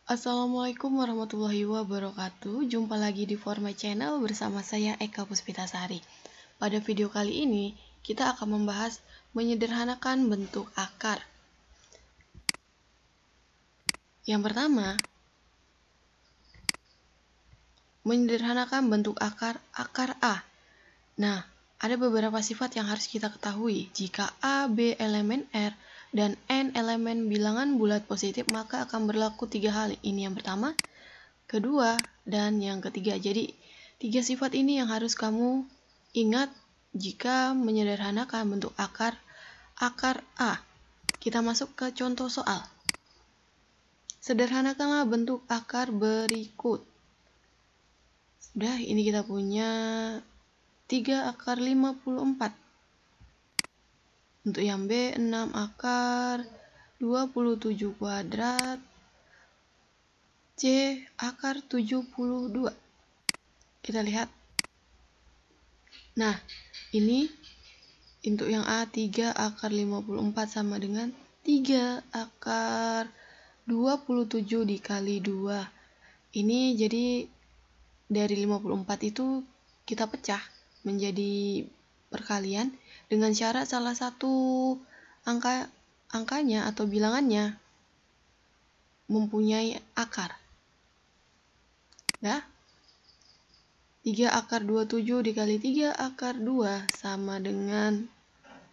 Assalamualaikum warahmatullahi wabarakatuh. Jumpa lagi di Forma Channel bersama saya Eka Puspitasari. Pada video kali ini, kita akan membahas menyederhanakan bentuk akar. Yang pertama, menyederhanakan bentuk akar A. Nah, ada beberapa sifat yang harus kita ketahui. Jika A, B elemen R, dan N elemen bilangan bulat positif, maka akan berlaku 3 hal. Ini yang pertama, kedua, dan yang ketiga. Jadi, 3 sifat ini yang harus kamu ingat jika menyederhanakan bentuk akar A. Kita masuk ke contoh soal. Sederhanakanlah bentuk akar berikut. Sudah, ini kita punya 3 akar 54. Untuk yang B, 6 akar 27 kuadrat. C, akar 72. Kita lihat. Nah, ini untuk yang A, 3 akar 54 sama dengan 3 akar 27 dikali 2. Ini jadi dari 54 itu kita pecah menjadi perkalian dengan syarat salah satu angkanya atau bilangannya mempunyai akar. Nah, 3 akar 27 dikali 3 akar 2 sama dengan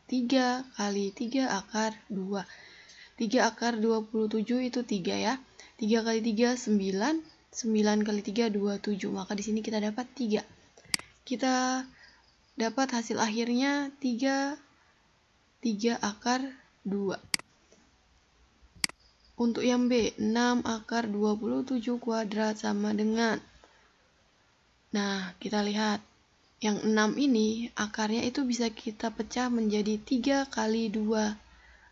3 kali 3 akar 2. 3 akar 27 itu 3 ya. 3 kali 3 9. 9 kali 3 27. Maka di sini kita dapat 3. Kita dapat hasil akhirnya 3 akar 2. Untuk yang B, 6 akar 27 kuadrat sama dengan. Nah, kita lihat. Yang 6 ini akarnya itu bisa kita pecah menjadi 3 kali 2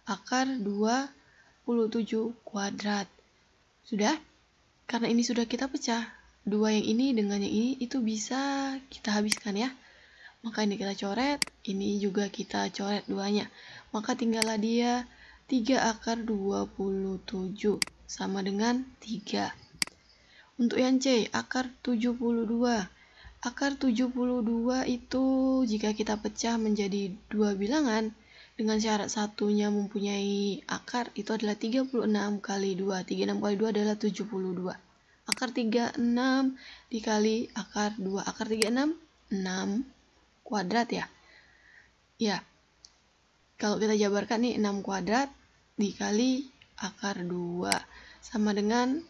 akar 27 kuadrat. Sudah? Karena ini sudah kita pecah, 2 yang ini dengan yang ini itu bisa kita habiskan ya. Maka ini kita coret, ini juga kita coret duanya. Maka tinggallah dia 3 akar 27 sama dengan 3. Untuk yang C, akar 72. Akar 72 itu jika kita pecah menjadi 2 bilangan dengan syarat satunya mempunyai akar, itu adalah 36 kali 2. 36 kali 2 adalah 72. Akar 36 dikali akar 2. Akar 36, 6 kuadrat ya. Ya, kalau kita jabarkan nih 6 kuadrat dikali akar 2 sama dengan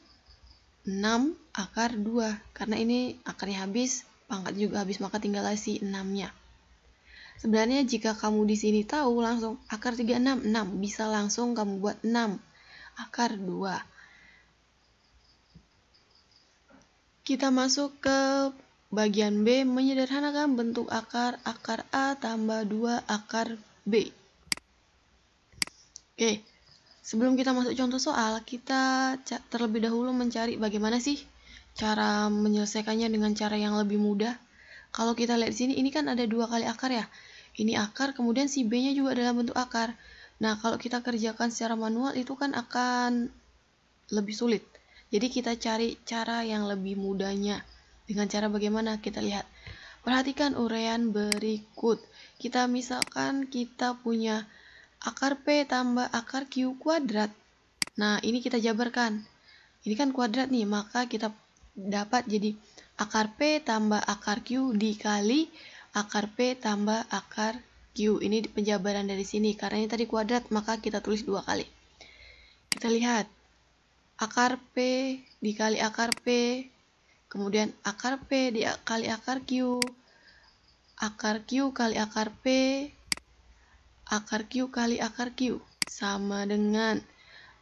6 akar 2. Karena ini akarnya habis, pangkat juga habis, maka tinggal si 6-nya. Sebenarnya jika kamu di sini tahu langsung akar 36, 6. Bisa langsung kamu buat 6 akar 2. Kita masuk ke bagian B, menyederhanakan bentuk akar A tambah 2 akar B. Oke, sebelum kita masuk contoh soal, kita terlebih dahulu mencari bagaimana sih cara menyelesaikannya dengan cara yang lebih mudah. Kalau kita lihat di sini, ini kan ada 2 kali akar ya. Ini akar, kemudian si B-nya juga dalam bentuk akar. Nah, kalau kita kerjakan secara manual itu kan akan lebih sulit. Jadi kita cari cara yang lebih mudahnya. Dengan cara bagaimana? Kita lihat. Perhatikan uraian berikut. Kita misalkan kita punya akar P tambah akar Q kuadrat. Nah, ini kita jabarkan. Ini kan kuadrat nih, maka kita dapat jadi akar P tambah akar Q dikali akar P tambah akar Q. Ini penjabaran dari sini. Karena ini tadi kuadrat, maka kita tulis 2 kali. Kita lihat. Akar P dikali akar P. Kemudian akar P dikali akar Q. Akar Q kali akar P. Akar Q kali akar Q. Sama dengan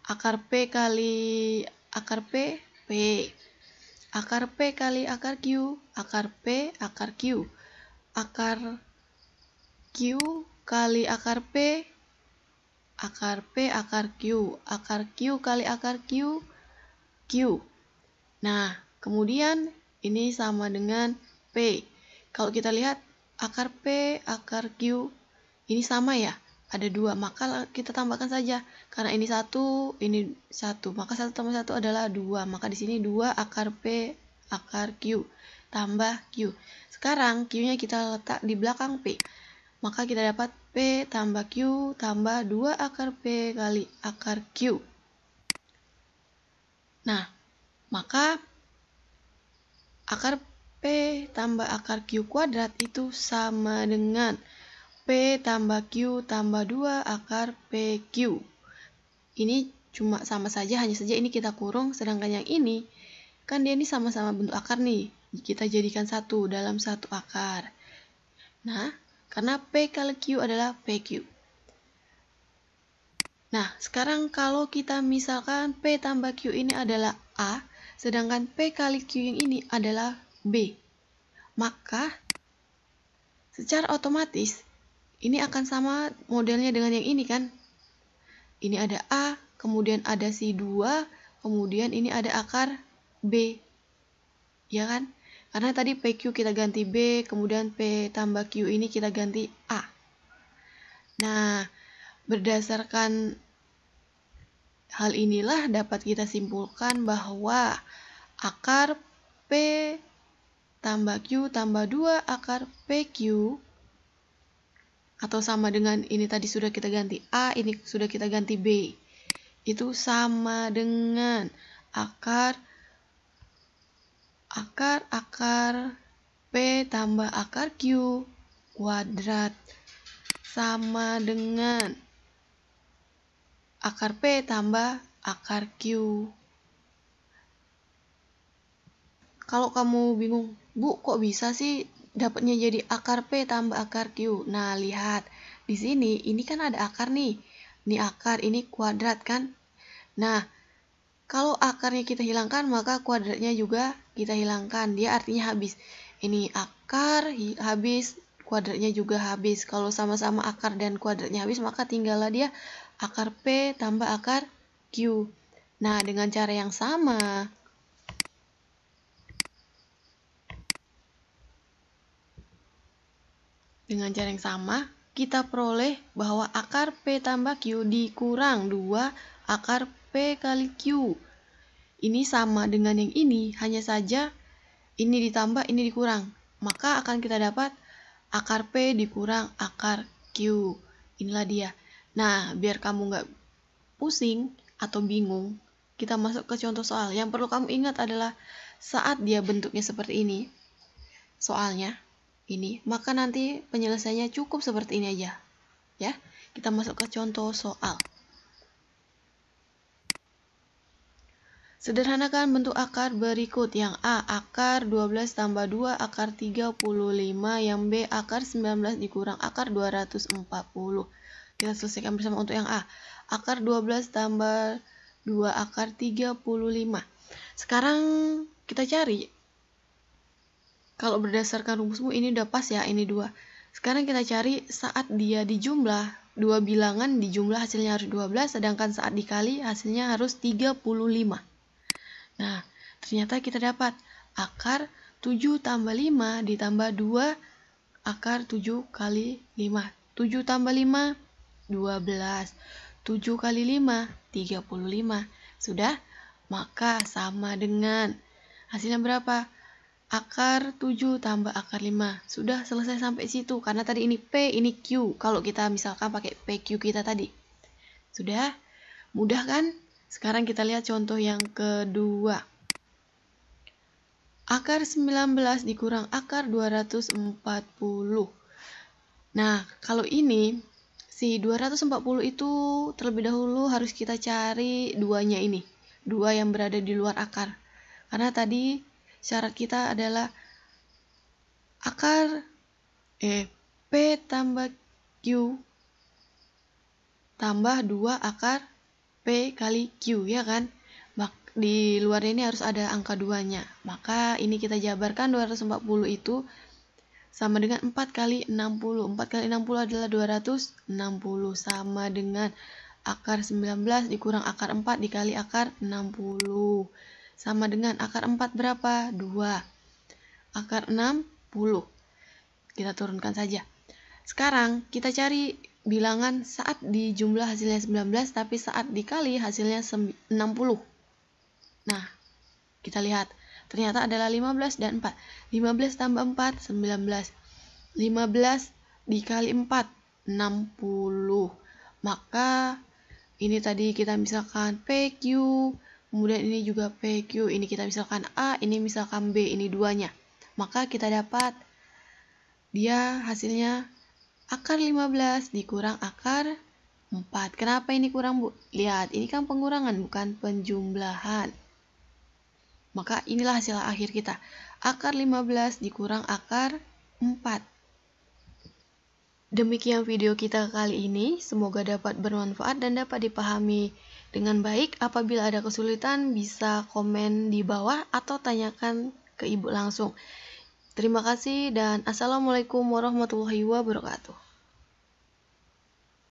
akar P kali akar P, P. Akar P kali akar Q, akar P, akar Q. Akar Q kali akar P, akar P, akar Q. Akar Q kali akar Q, Q. Nah, kemudian ini sama dengan P. Kalau kita lihat akar P, akar Q, ini sama ya. ada 2, maka kita tambahkan saja. Karena ini 1, ini 1, maka 1 tambah 1 adalah 2. Maka di sini 2 akar P akar Q tambah Q. Sekarang Q-nya kita letak di belakang P. Maka kita dapat P tambah Q tambah 2 akar P kali akar Q. Nah, maka akar P tambah akar Q kuadrat itu sama dengan P tambah Q tambah 2 akar PQ. Ini cuma sama saja, hanya saja ini kita kurung, sedangkan yang ini, kan dia ini sama-sama bentuk akar nih. Kita jadikan 1 dalam 1 akar. Nah, karena P kali Q adalah PQ. Nah, sekarang kalau kita misalkan P tambah Q ini adalah A, sedangkan P kali Q yang ini adalah B. Maka secara otomatis ini akan sama modelnya dengan yang ini kan. Ini ada A, kemudian ada si 2, kemudian ini ada akar B. Ya kan? Karena tadi PQ kita ganti B, kemudian P tambah Q ini kita ganti A. Nah, berdasarkan hal inilah dapat kita simpulkan bahwa akar P tambah Q tambah 2 akar PQ atau sama dengan ini tadi sudah kita ganti A, ini sudah kita ganti B. Itu sama dengan akar P tambah akar Q kuadrat sama dengan akar P tambah akar Q. Kalau kamu bingung, Bu, kok bisa sih dapatnya jadi akar P tambah akar Q? Nah, lihat. Di sini, ini kan ada akar nih. Ini akar, ini kuadrat kan? Nah, kalau akarnya kita hilangkan, maka kuadratnya juga kita hilangkan. Dia artinya habis. Ini akar habis, kuadratnya juga habis. Kalau sama-sama akar dan kuadratnya habis, maka tinggallah dia akar P tambah akar Q. Nah, dengan cara yang sama, kita peroleh bahwa akar P tambah Q dikurang 2 akar P kali Q. Ini sama dengan yang ini, hanya saja ini ditambah, ini dikurang. Maka akan kita dapat akar P dikurang akar Q. Inilah dia. Nah, biar kamu nggak pusing atau bingung, kita masuk ke contoh soal. Yang perlu kamu ingat adalah saat dia bentuknya seperti ini, soalnya ini, maka nanti penyelesaiannya cukup seperti ini aja. Ya, kita masuk ke contoh soal. Sederhanakan bentuk akar berikut. Yang A, akar 12 tambah 2 akar 35. Yang B, akar 19 dikurang akar 240. Kita selesaikan bersama untuk yang A. Akar 12 tambah 2 akar 35. Sekarang kita cari. Kalau berdasarkan rumusmu ini udah pas ya, ini 2. Sekarang kita cari saat dia dijumlah. 2 bilangan dijumlah hasilnya harus 12, sedangkan saat dikali hasilnya harus 35. Nah, ternyata kita dapat akar 7 tambah 5 ditambah 2 akar 7 kali 5. 7 tambah 5, 12. 7 kali 5, 35. Sudah? Maka sama dengan hasilnya berapa? Akar 7 tambah akar 5. Sudah selesai sampai situ. Karena tadi ini P, ini Q. Kalau kita misalkan pakai PQ kita tadi. Sudah? Mudah kan? Sekarang kita lihat contoh yang kedua. Akar 19 dikurang akar 240. Nah, kalau ini, si 240 itu terlebih dahulu harus kita cari duanya ini. 2 yang berada di luar akar. Karena tadi syarat kita adalah akar P tambah Q tambah 2 akar P kali Q, ya kan? Di luar ini harus ada angka 2-nya. Maka ini kita jabarkan 240 itu sama dengan 4 kali 60. 4 kali 60 adalah 260. Sama dengan akar 19 dikurang akar 4 dikali akar 60. Sama dengan akar 4 berapa? 2. Akar 60. Kita turunkan saja. Sekarang kita cari bilangan saat dijumlah hasilnya 19, tapi saat dikali hasilnya 60. Nah, kita lihat. Ternyata adalah 15 dan 4. 15 tambah 4, 19. 15 dikali 4, 60. Maka ini tadi kita misalkan PQ, kemudian ini juga PQ, ini kita misalkan A, ini misalkan B, ini duanya. Maka kita dapat dia hasilnya akar 15 dikurang akar 4. Kenapa ini kurang, Bu? Lihat, ini kan pengurangan bukan penjumlahan. Maka inilah hasil akhir kita. Akar 15 dikurang akar 4. Demikian video kita kali ini. Semoga dapat bermanfaat dan dapat dipahami dengan baik. Apabila ada kesulitan, bisa komen di bawah atau tanyakan ke Ibu langsung. Terima kasih dan Assalamualaikum warahmatullahi wabarakatuh.